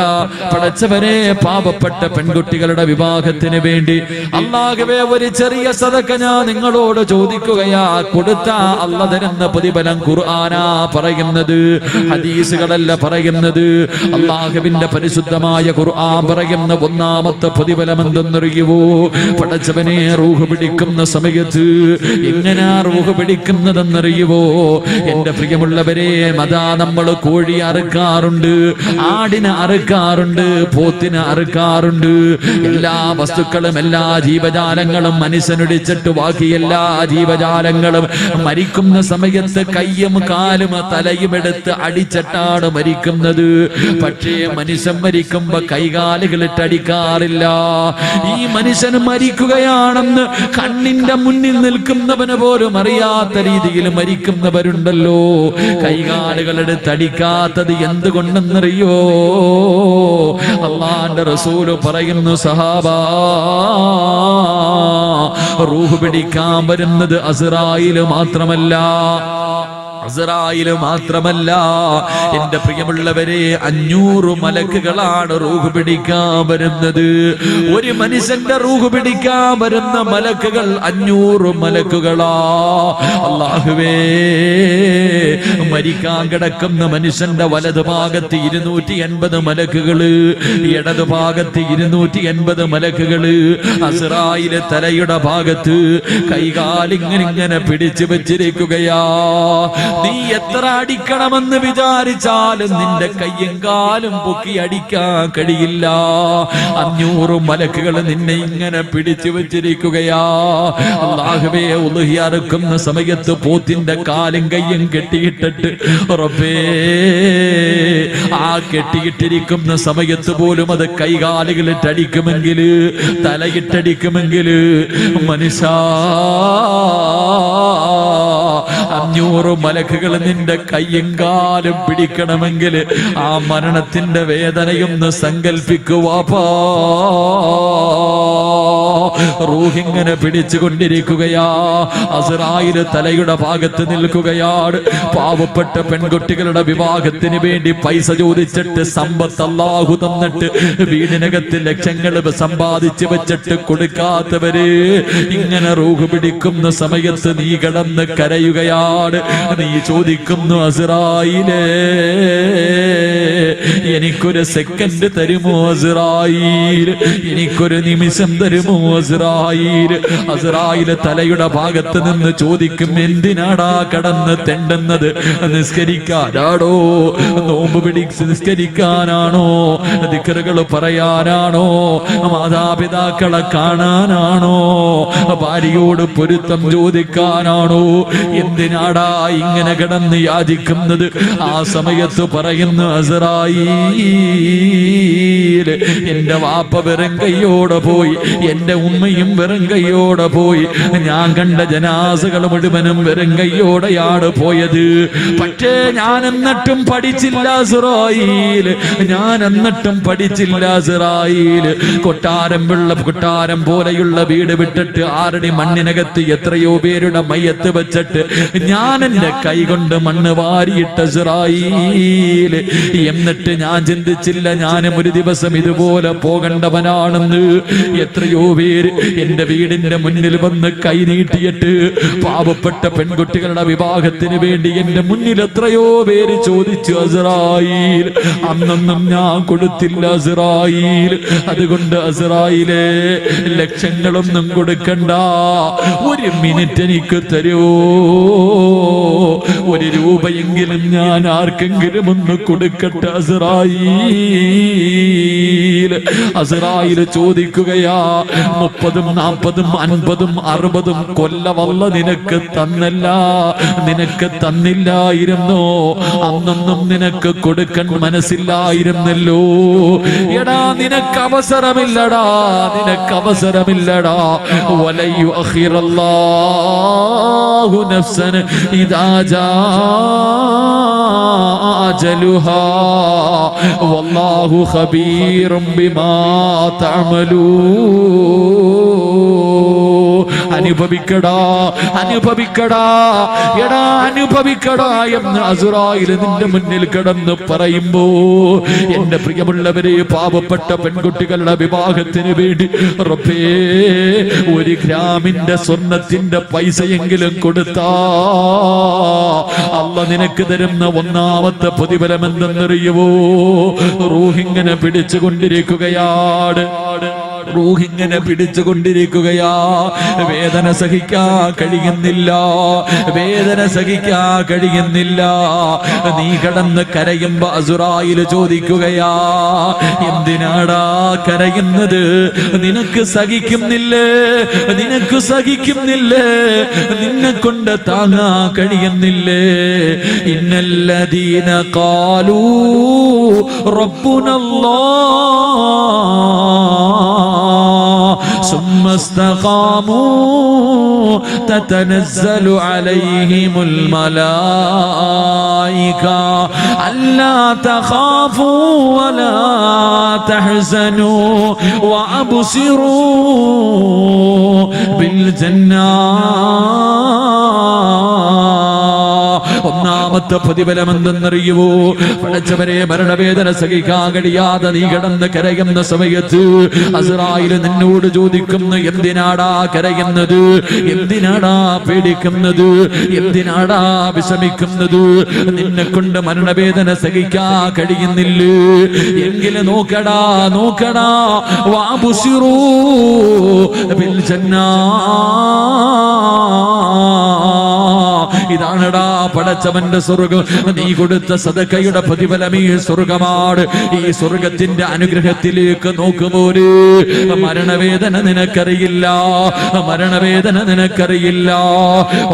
പടച്ചവനെ, പാവപ്പെട്ട പെൺകുട്ടികളുടെ വിവാഹത്തിന് വേണ്ടി അല്ലാഹുവേ ഒരു ചെറിയ സദഖ ഞാൻ നിങ്ങളോട് ചോദിക്കുകയാ. കൊടുത്ത അല്ലാഹ് തരുന്ന പ്രതിഫലം ഖുർആനാ പറയുന്നത്. പറയുന്നത്, ഹദീസുകളല്ല പറയുന്നത്. അല്ലാഹുവിന്റെ പരിശുദ്ധമായ ഖുർആൻ പറയുന്ന ഒന്നാമത്തെ പ്രതിഫലം എന്തെന്നറിയുവോ? പടച്ചവനെ റൂഹ് പിടിക്കുന്ന സമയത്ത് എങ്ങനാ റൂഹ് പിടിക്കുന്നതെന്നറിയുവോ? എന്റെ പ്രിയമുള്ളവരെ, അതാ നമ്മൾ കോഴി അറുക്കാറുണ്ട്, ആടിനെ അറുക്കാറുണ്ട്, പോത്തിനെ അറുക്കാറുണ്ട്. എല്ലാ വസ്തുക്കളും എല്ലാ ജീവജാലങ്ങളും മനുഷ്യനൊടിച്ചിട്ട് ബാക്കി എല്ലാ ജീവജാലങ്ങളും മരിക്കുന്ന സമയത്ത് കയ്യും കാലും തലയും എടുത്ത് അടിച്ചിട്ടാണ് മരിക്കുന്നത്. പക്ഷേ മനുഷ്യൻ മരിക്കുമ്പോ കൈകാലുകളിട്ട് അടിക്കാറില്ല. ഈ മനുഷ്യൻ മരിക്കുകയാണെന്ന് കണ്ണിന്റെ മുന്നിൽ നിൽക്കുന്നവന് പോലും അറിയാത്ത രീതിയിൽ മരിക്കുന്നവരുണ്ടല്ലോ. കൈകാലുകളെടുത്ത് അടിക്കാത്തത് എന്തുകൊണ്ടെന്നറിയോ? അല്ലാഹുവിന്റെ റസൂല് പറയുന്നു, സഹാബാ, റൂഹ് പിടിക്കാൻ വരുന്നത് അസ്റായീൽ മാത്രമല്ല, എന്റെ പ്രിയമുള്ളവരെ, 500 മലക്കുകളാണ് റൂഹ് പിടിക്കാൻ വരുന്നത്. ഒരു മനുഷ്യന്റെ റൂഹ് പിടിക്കാൻ വരുന്ന മലക്കുകൾ 500 മലക്കുകളാ. അല്ലാഹുവേ, മരിക്കാൻ കിടക്കുന്ന മനുഷ്യന്റെ വലതുഭാഗത്ത് 280 മലക്കുകള്, ഇടതുഭാഗത്ത് 280 മലക്കുകള്. അസ്റായീൽ തലയുടെ ഭാഗത്ത് കൈകാലിങ്ങനെ പിടിച്ചു വെച്ചിരിക്കുകയാ. നീ എത്ര അടിക്കണമെന്ന് വിചാരിച്ചാലും നിന്റെ കയ്യും കാലും പൊക്കി അടിക്കാൻ കഴിയില്ല. 500 മലക്കുകൾ നിന്നെ ഇങ്ങനെ പിടിച്ചു വെച്ചിരിക്കുകയാ. അല്ലാഹുവേ, ഉളുഹിയ അറുക്കുന്ന സമയത്ത് പോത്തിന്റെ കാലും കയ്യും കെട്ടിയിട്ടിട്ട്, റബ്ബേ, ആ കെട്ടിയിട്ടിരിക്കുന്ന സമയത്ത് പോലും അത് കൈകാലുകളിട്ടടിക്കുമെങ്കിൽ, തലയിട്ടടിക്കുമെങ്കിൽ, മനുഷ്യ, 500 മലക്കുകൾ നിന്റെ കയ്യും കാലും പിടിക്കണമെങ്കിൽ ആ മരണത്തിന്റെ വേദനയൊന്ന് സങ്കൽപ്പിക്കുവാപ്പാ. റൂഹിങ്ങനെ പിടിച്ചുകൊണ്ടിരിക്കുകയാ. അസ്റായീൽ തലയുടെ ഭാഗത്ത് നിൽക്കുകയാണ്. പാവപ്പെട്ട പെൺകുട്ടികളുടെ വിവാഹത്തിന് വേണ്ടി പൈസ ചോദിച്ചിട്ട് സമ്പത്ത് അല്ലാഹു തന്നിട്ട് വീടിനകത്ത് ലക്ഷങ്ങൾ സമ്പാദിച്ചു വെച്ചിട്ട് കൊടുക്കാത്തവര് ഇങ്ങനെ റൂഹ് പിടിക്കുന്ന സമയത്ത് നീ കിടന്ന് കരയുകയാണ്. നീ ചോദിക്കുന്നു, അസ്റായീലേ, എനിക്കൊരു സെക്കൻഡ് തരുമോ അസ്റായീൽ? എനിക്കൊരു നിമിഷം തരുമോ അസ്റായീൽ? അസ്റായീൽ തലയുടെ ഭാഗത്ത് നിന്ന് ചോദിക്കും, എന്തിനാടാ കടന്ന് തെണ്ടുന്നത്? നിസ്കരിക്കാനാണോ? നോമ്പ് പിടിച്ച് നിസ്കരിക്കാനാണോ? ദിക്റുകൾ പറയാനാണോ? മാതാപിതാക്കളെ കാണാനാണോ? ഭാര്യയോട് പൊരുത്തം ചോദിക്കാനാണോ? എന്തിനാടാ ഇങ്ങനെ കിടന്ന് യാചിക്കുന്നത്? ആ സമയത്ത് പറയുന്നു, അസ്റായീൽ, എന്റെ വാപ്പ വെറും കൈയോടെ പോയി, എന്റെ ഉമ്മയും വെറും കൈയോടെ പോയി, ഞാൻ കണ്ട ജനാസകൾ മുഴുവനും വെറും കൈയോടെയാണ് പോയത്. പക്ഷേ ഞാൻ എന്നിട്ടും പഠിച്ചില്ല അസ്റായീൽ, ഞാൻ എന്നിട്ടും പഠിച്ചില്ല അസ്റായീൽ. കൊട്ടാരം പോലെയുള്ള വീട് വിട്ടിട്ട് 6 അടി മണ്ണിനകത്ത് എത്രയോ പേരുടെ മയ്യത്ത് വെച്ചിട്ട് ഞാൻ എന്റെ കൈ കൊണ്ട് മണ്ണ് വാരിയിട്ട അസ്റായീൽ. എന്നിട്ട് ഞാൻ ചിന്തിച്ചില്ല ഞാനും ഒരു ദിവസം ഇതുപോലെ പോകേണ്ടവനാണെന്ന്. എത്രയോ പേര് എന്റെ വീടിന്റെ മുന്നിൽ വന്ന് കൈ നീട്ടിയിട്ട് പാവപ്പെട്ട പെൺകുട്ടികളുടെ വിവാഹത്തിന് വേണ്ടി എന്റെ മുന്നിൽ എത്രയോ പേര് ചോദിച്ചു അസ്റായീൽ. അന്നൊന്നും ഞാൻ കൊടുത്തില്ല അസ്റായീൽ. അതുകൊണ്ട് അസ്റായീലേ, ലക്ഷങ്ങളൊന്നും കൊടുക്കണ്ട, 1 മിനിറ്റ് എനിക്ക് തരുമോ? 1 രൂപയെങ്കിലും ഞാൻ ആർക്കെങ്കിലും ഒന്ന് കൊടുക്കട്ടെ അസ്റായീൽ. അസ്റായീൽ ചോദിക്കുകയാ, 30, 40, 50, 60 കൊല്ലവല്ല നിനക്ക് തന്നല്ല, നിനക്ക് തന്നില്ലായിരുന്നോ? അന്നൊന്നും നിനക്ക് കൊടുക്കാൻ മനസ്സില്ലായിരുന്നല്ലോ. എടാ, നിനക്ക് അവസരമില്ലടാ, നിനക്ക് അവസരമില്ലടാ. വലയു അഖിറല്ലാഹു നഫ്സൻ ഇദാ ജാ അജലുഹാ വല്ലാഹു ഖബീറും ബിമാ തഅമലൂൻ. അനുഭവിക്കടാ അനുഭവിക്കടാ എടാ അനുഭവിക്കടാ എന്ന് അസ്റായിൽ നിന്റെ മുന്നിൽ കിടന്ന് പറയുമ്പോ എന്റെ പ്രിയമുള്ളവരെ പാവപ്പെട്ട പെൺകുട്ടികളുടെ വിവാഹത്തിന് വേണ്ടി റബ്ബേ 1 ഗ്രാമിന്റെ സ്വർണത്തിന്റെ പൈസയെങ്കിലും കൊടുത്താ അല്ലാഹ് നിനക്ക് തരുന്ന ഒന്നാമത്തെ പ്രതിഫലം എന്തെന്നറിയുവോ? റൂഹിങ്ങനെ പിടിച്ചുകൊണ്ടിരിക്കുകയാണ് റൂഹിങ്ങനെ പിടിച്ചുകൊണ്ടിരിക്കുകയാ. വേദന സഹിക്കാൻ കഴിയുന്നില്ല, വേദന സഹിക്കാൻ കഴിയുന്നില്ല. നീ കിടന്ന് കരയുമ്പോ അസ്റായിൽ ചോദിക്കുകയാ, എന്തിനാടാ കരയുന്നത്? നിനക്ക് സഹിക്കുന്നില്ലേ? നിനക്ക് സഹിക്കുന്നില്ലേ? നിന്നെ കൊണ്ട് താങ്ങാൻ കഴിയുന്നില്ലേ? ഇന്നല്ലദീന ഖാലൂ റബ്ബുനല്ലാഹ് ثم استقاموا تتنزل عليهم الملائكة ألا تخافوا ولا تحزنوا وأبصروا بالجنة. ഒന്നാമത്തെ പ്രതിഫലം എന്തെന്നറിയുവോ? പടച്ചവരെ മരണവേദന സഹിക്കാൻ കഴിയാതെ നീ കിടന്ന് കരയുന്ന സമയത്ത് അസ്റായിൽ നിന്നോട് ചോദിക്കുന്നു, എന്തിനാടാ കരയുന്നത്? എന്തിനാടാ പേടിക്കുന്നത്? എന്തിനാടാ വിഷമിക്കുന്നത്? നിന്നെ കൊണ്ട് മരണവേദന സഹിക്കാൻ കഴിയുന്നില്ലേ? എങ്കിൽ നോക്കടാ നോക്കടാ, വഅബ്ശിറൂ ബിൽ ജന്നാ. ഇതാണടാ പടച്ചവന്റെ സ്വർഗം. നീ കൊടുത്ത സദഖയുടെ പ്രതിഫലം ഈ സ്വർഗമാണ്. ഈ സ്വർഗത്തിന്റെ അനുഗ്രഹത്തിലേക്ക് നോക്കുമ്പോര് മരണവേദന നിനക്കറിയില്ല, മരണവേദന നിനക്കറിയില്ല.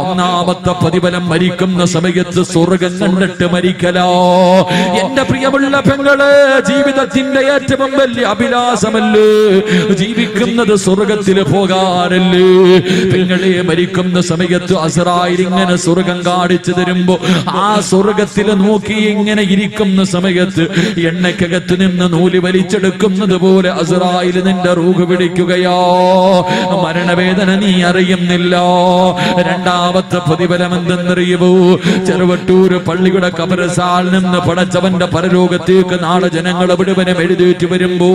ഒന്നാമത്തെ പ്രതിഫലം മരിക്കുന്ന സമയത്ത് സ്വർഗം കണ്ടിട്ട് മരിക്കലോ. എന്റെ പ്രിയമുള്ള പെങ്ങള്, ജീവിതത്തിന്റെ ഏറ്റവും വലിയ അഭിലാഷമല്ലേ ജീവിക്കുന്നത്? സ്വർഗത്തിൽ പോകാനല്ലേ? പെങ്ങളെ മരിക്കുന്ന സമയത്ത് അസ്റായിൽ ഇങ്ങനെ സ്വർഗം കാണിച്ചു തരുമ്പോ ആ സ്വർഗത്തിൽ നോക്കി ഇങ്ങനെ ഇരിക്കുന്ന സമയത്ത് എണ്ണക്കകത്ത് നിന്ന് നൂല് വലിച്ചെടുക്കുന്നത് പോലെ അസ്റായിൽ നിന്റെ റൂഹ് പിടിക്കുകയോ. മരണവേദന നീ അറിയുന്നില്ല. രണ്ടാമത്തെ പ്രതിഫലം എന്തെന്നറിയുമോ? ചെറുവട്ടൂർ പള്ളിയുടെ ഖബർസ്ഥാനിൽ നിന്ന് പടച്ചവന്റെ പരലോകത്തേക്ക് നാളെ ജനങ്ങൾ മുഴുവനും എഴുന്നേറ്റ് വരുമ്പോ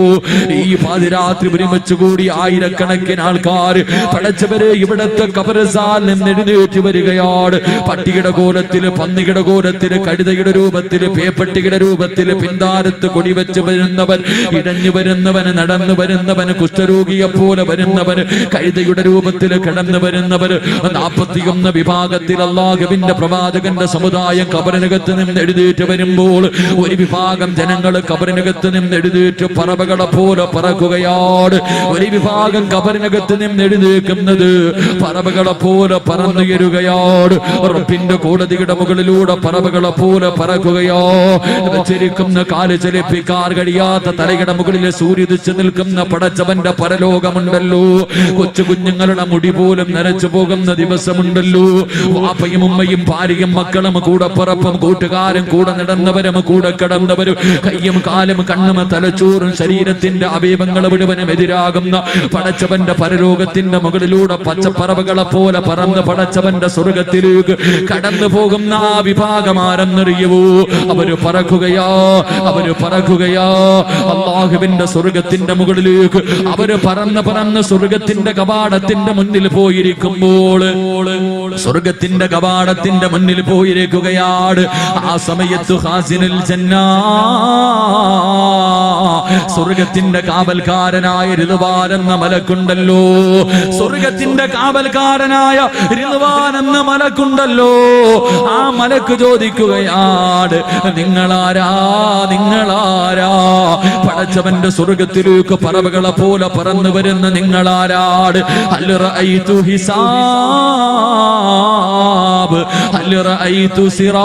ഈ പാതിരാത്രി ഒരുമിച്ച് കൂടി ആയിരക്കണക്കിന് ആൾക്കാർ പടച്ചവരെ ഇവിടത്തെ ഖബർസ്ഥാനിൽ നിന്ന് എഴുന്നേറ്റ് വരികയാണ്. പട്ടിയുടെ കോലത്തില്, പന്നിയുടെ കോലത്തില്, കഴുതയുടെ രൂപത്തില്, പേപ്പട്ടിയുടെ രൂപത്തില്, പിന്താരത്ത് കൊടിവെച്ച് വരുന്നവൻ, ഇടഞ്ഞു വരുന്നവന്, നടന്നു വരുന്നവന്, കുഷ്ഠരോഗിയെ പോലെ വരുന്നവന്, കഴുതയുടെ രൂപത്തില് കിടന്നു വരുന്നവര്, 41 വിഭാഗത്തിൽ അല്ലാഹുവിന്റെ പ്രവാചകന്റെ സമുദായം ഖബറിനകത്ത് നിന്ന് എഴുന്നേറ്റ് വരുമ്പോൾ ഒരു വിഭാഗം ജനങ്ങൾ ഖബറിനകത്ത് നിന്ന് എഴുന്നേറ്റ് പറവകളെ പോലെ പറക്കുകയാണ്. ഒരു വിഭാഗം ഖബറിനകത്ത് നിന്ന് എഴുന്നേൽക്കുന്നത് പറവകളെ പോലെ പറന്നുയരുകയാണ്. റബ്ബിന്റെ കോടതിയുടെ മുകളിലൂടെ പറവകളെ പോലെ പറക്കുകയോ. വെച്ചിരിക്കുന്ന കാല് ചലിപ്പിക്കാൻ കഴിയാത്ത തലയുടെ മുകളിൽ സൂര്യദിച്ച് നിൽക്കുന്ന പടച്ചവന്റെ പരലോകമുണ്ടല്ലോ. കൊച്ചു കുഞ്ഞുങ്ങളുടെ മുടി പോലും നരച്ചു പോകുന്ന ദിവസമുണ്ടല്ലോ. വാപ്പയും ഉമ്മയും ഭാര്യയും മക്കളും കൂടെ പിറപ്പും കൂട്ടുകാരും കൂടെ നടന്നവരും കൂടെ കിടന്നവരും കയ്യും കാലും കണ്ണും തലച്ചോറും ശരീരത്തിന്റെ അവയവങ്ങൾ മുഴുവനും എതിരാകുന്ന പടച്ചവന്റെ പരലോകത്തിന്റെ മുകളിലൂടെ പച്ചപ്പറവകളെ പോലെ പറന്ന് പടച്ചവന്റെ സ്വർഗത്തിലേക്ക് കടന്നു പോകുന്ന ആ വിഭാഗമാരെന്നറിയുവോ? അവര് പറക്കുകയോ, അവര് പറക്കുകയോ. അല്ലാഹുവിന്റെ സ്വർഗത്തിന്റെ മുകളിലേക്ക് അവര് പറന്ന് സ്വർഗത്തിന്റെ കവാടത്തിന്റെ മുന്നിൽ പോയിരിക്കുമ്പോൾ, സ്വർഗത്തിന്റെ കവാടത്തിന്റെ മുന്നിൽ പോയിരിക്കുകയാണ്. ആ സമയത്ത് ഖാസിനുൽ ജന്നാ, സ്വർഗത്തിന്റെ കാവൽക്കാരനായ റിദ്വാൻ എന്ന മലക്കുണ്ടല്ലോ, സ്വർഗത്തിന്റെ കാവൽക്കാരനായ റിദ്വാൻ എന്ന മലക്കുണ്ടല്ലോ. ആ മലക്ക് ചോദിക്കുകയാണ്, നിങ്ങളാരാ, നിങ്ങളാരാ? പടച്ചവന്റെ സ്വർഗത്തിലേക്ക് പറവകളെ പോലെ പറന്നു വരുന്ന നിങ്ങളാരാണ്? ഹൽ റഅയ്തു ഹിസാബ്, ഹൽ റഅയ്തു സിറാത്ത്.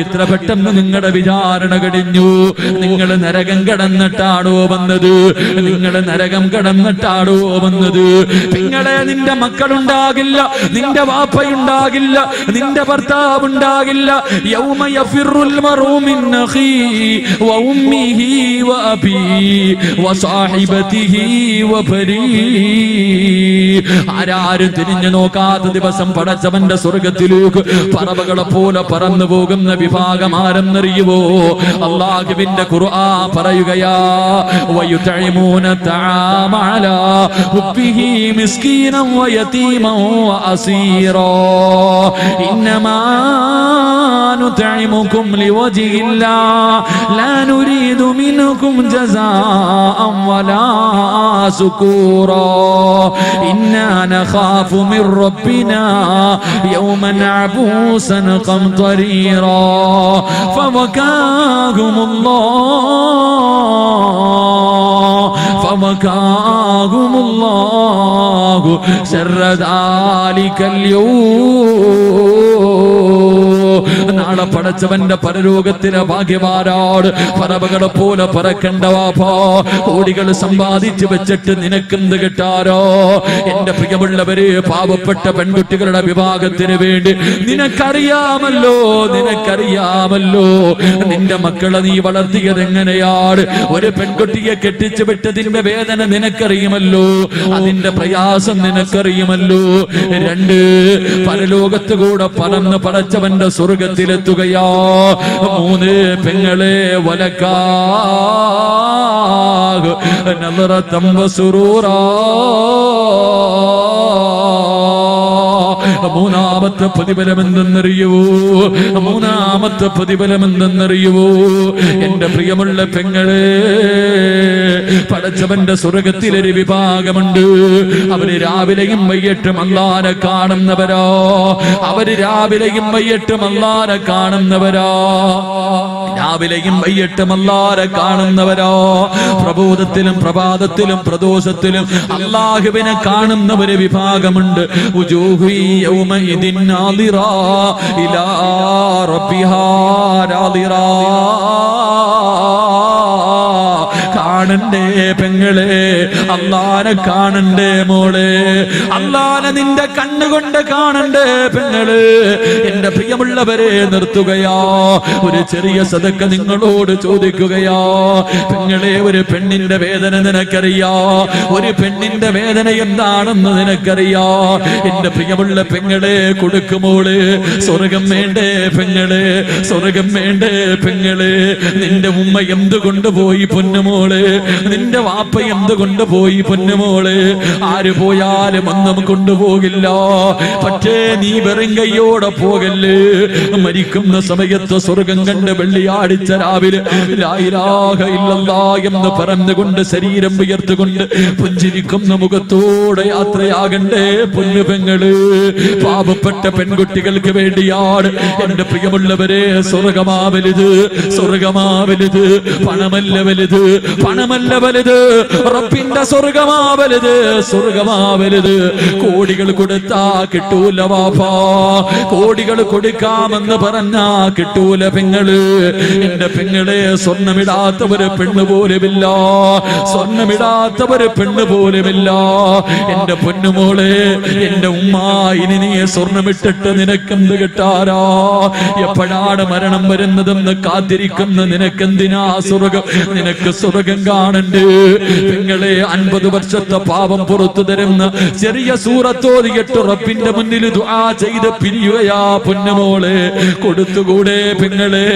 ഇത്ര പെട്ടെന്ന് നിങ്ങളുടെ വിചാരണ കഴിഞ്ഞു. നിങ്ങൾ നരകം കടന്നിട്ടാണോ വന്നത്? നിങ്ങൾ നരകം കടന്നിട്ടാണോ വന്നത്? നിങ്ങളെ നിന്റെ മക്കളുണ്ടാകില്ല, നിന്റെ വാപ്പയുണ്ടാകില്ല, നിന്റെ ഭർത്താവ് ഉണ്ടാകില്ല. യൗമ യഫിറുൽ മർഉ മിൻ അഖീഹി വ ഉമ്മിഹി വ അബീഹി വ സാഹിബതിഹി വ ബനീഹി. ആരാരും തിരിഞ്ഞു നോക്കാത്ത ദിവസം പടച്ചവന്റെ സ്വർഗത്തിലേക്ക് പറവകളെ പോലെ പറന്നു പോകുന്ന വിഭാഗം ആരെന്നറിയുവോ? അല്ലാഹുവിന്റെ ഖുർആൻ പറയുകയാ, വയുതഇമൂന തആമ അലാ ഹുബ്ബിഹി മിസ്കീനൻ വയതീമൻ വഅസീറാ ഇന്നമാ നുതഇമുകും ലിവജ്ഹില്ലാഹ് ലാ നുരീദു മിൻകും ജസാഅൻ വലാ ശുകൂറാ ഇന്നാ നഖാഫു മിർ റബ്ബിനാ യൗമൻ അബൂസൻ ഖംതരീറാ ഫവകാഹുമുല്ലാഹു ശർറ ദാലികൽ നാളെ പടച്ചവന്റെ പരലോകത്തിലെ ഭാഗ്യവാരാട് പറവകളെ പോലെ പറക്കണ്ട വാപ്പാ. കോടികൾ സമ്പാദിച്ചു വെച്ചിട്ട് നിനക്കെന്ത് കിട്ടാരോ? എന്റെ പ്രിയമുള്ളവരെ, പാവപ്പെട്ട പെൺകുട്ടികളുടെ വിവാഹത്തിന് വേണ്ടി നിനക്കറിയാമല്ലോ, നിനക്കറിയാമല്ലോ നിന്റെ മക്കളെ നീ വളർത്തിയത് എങ്ങനെയാണ്. ഒരു പെൺകുട്ടിയെ കെട്ടിച്ചു വിട്ടതിന്റെ വേദന നിനക്കറിയുമല്ലോ, അതിന്റെ പ്രയാസം നിനക്കറിയുമല്ലോ. രണ്ട്, പരലോകത്ത് കൂടെ പറന്ന് പടച്ചവന്റെ സ്വർഗത്തിലെത്തുകയാ. മൂന്ന്, പെങ്ങളെ വലക്കാ നളറതം വസുറൂറാ. മൂന്നാമത്തെ പ്രതിഫലം എന്തെന്നറിയുവോ? മൂന്നാമത്തെ പ്രതിഫലം എന്തെന്നറിയുവോ? എന്റെ പ്രിയമുള്ള പെങ്ങളെ, പടച്ചവന്റെ സ്വർഗത്തിലൊരു വിഭാഗമുണ്ട്. അവര് രാവിലെയും വൈകിട്ടും അല്ലാഹനെ കാണുന്നവരോ. അവര് രാവിലെയും വൈകിട്ടും അല്ലാഹനെ കാണുന്നവരോ. രാവിലെയും വൈകിട്ടും അല്ലാഹനെ കാണുന്നവരോ. പ്രബോധത്തിലും പ്രഭാതത്തിലും പ്രദോഷത്തിലും അല്ലാഹുവിനെ കാണുന്ന ഒരു വിഭാഗമുണ്ട്. യൗമഇദിൻ നാദിറാ ഇലാ റബ്ബിഹാ നാദിറാ. കാണണ്ടേ പെങ്ങളെ, അല്ലാഹനെ കാണണ്ടേ മോളെ, അല്ലാഹനെ നിന്റെ കണ്ണുകൊണ്ട് കാണണ്ടേ പെങ്ങള്. എന്റെ പ്രിയമുള്ളവരെ, നിർത്തുകയാ. ഒരു ചെറിയ സദക്ക നിങ്ങളോട് ചോദിക്കുകയാ. പെങ്ങളെ, ഒരു പെണ്ണിന്റെ വേദന നിനക്കറിയാ? ഒരു പെണ്ണിന്റെ വേദന എന്താണെന്ന് നിനക്കറിയാ? എന്റെ പ്രിയമുള്ള പെങ്ങളെ, കൊടുക്കുമോള്. സ്വർഗം വേണ്ടേ പെങ്ങളെ? സ്വർഗം വേണ്ടേ പെങ്ങളെ? നിന്റെ ഉമ്മ എന്ത് കൊണ്ടുപോയി പൊന്നുമോള്? നിന്റെ വാപ്പ എന്ത് കൊണ്ടുപോയി പൊന്നുമോള്? ആര് പോയാലും ഒന്നും കൊണ്ടുപോകില്ല. പക്ഷേ നീ വെറും കയ്യോടെ പോകല്ലേ. മരിക്കുന്ന സമയത്ത് സ്വർഗം കണ്ട് വെള്ളിയാഴ്ച രാവിലെ ലാ ഇലാഹ ഇല്ലല്ലാഹ് എന്ന് പറഞ്ഞുകൊണ്ട് ശരീരം ഉയർത്തുകൊണ്ട് പുഞ്ചിരിക്കുന്ന മുഖത്തോടെ യാത്രയാകണ്ടേ പൊന്നു പെങ്ങള്. പാവപ്പെട്ട പെൺകുട്ടികൾക്ക് വേണ്ടിയാണ് എന്റെ പ്രിയമുള്ളവരെ സ്വർഗമാ വലുത്, സ്വർഗമാ വലുത്. പണമല്ല വലുത്, പണമല്ല വലുത്. റബ്ബിന്റെ സ്വർഗമാ വലുത്, സ്വർഗമാ വലുത്. കോടികൾ കൊടുത്താ കിട്ടൂല വാപ്പാ. കോടികൾ കൊടുക്കാമെന്ന് പറഞ്ഞാ കിട്ടൂല പെങ്ങള്. എന്റെ പെങ്ങളെ, സ്വർണ്ണമിടാത്തവര് പെണ്ണ് പോലുമില്ല, സ്വർണ്ണമിടാത്തവര് പെണ്ണ് പോലുമില്ല. എന്റെ പൊന്നുമോളെ, എന്റെ ഉമ്മ, ഇനി നീ സ്വർണ്ണമിട്ടിട്ട് നിനക്കെന്ത് കിട്ടാരാ? എപ്പോഴാണ് മരണം വരുന്നതെന്ന് കാത്തിരിക്കുന്ന നിനക്കെന്തിനാ സ്വർഗം? നിനക്ക് സ്വർഗം കാണണ്ട് പെങ്ങളെ. 50 വർഷത്തെ പാപം പുറത്തു തരുന്ന ചെറിയ സൂറത്തോതിയിട്ട് റബ്ബിന്റെ മുന്നിൽ ദുആ ചെയ്ത് പിരിയുകയാ പൊന്നുമോളെ. കൊടുത്തുകൂടെ പെങ്ങളെ?